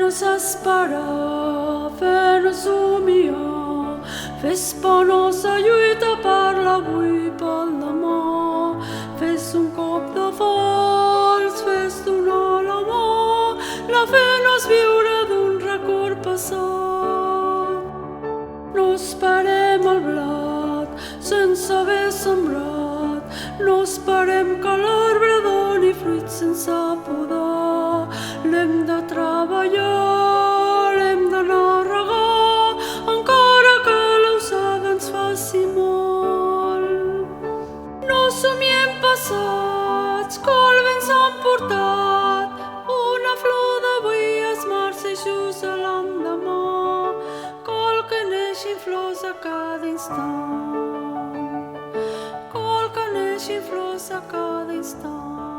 Fes-nos esperar, fes-nos somiar, fes per nostra lluita per l'avui i pel demà. Fes un cop de fals, fes donar la mà, la fe no és viure d'un record passat. No esperem el blat sense haver sembrat, no esperem que l'arbre doni fruits sense podar. L'hem de treballar, l'hem d'anar a regar, encara que l'usada ens faci mal. No somiem passats, que el vent s'ha emportat, una flor d'avui es marxa just a l'endemà. Cal que neixin flors a cada instant, cal que neixin flors a cada instant.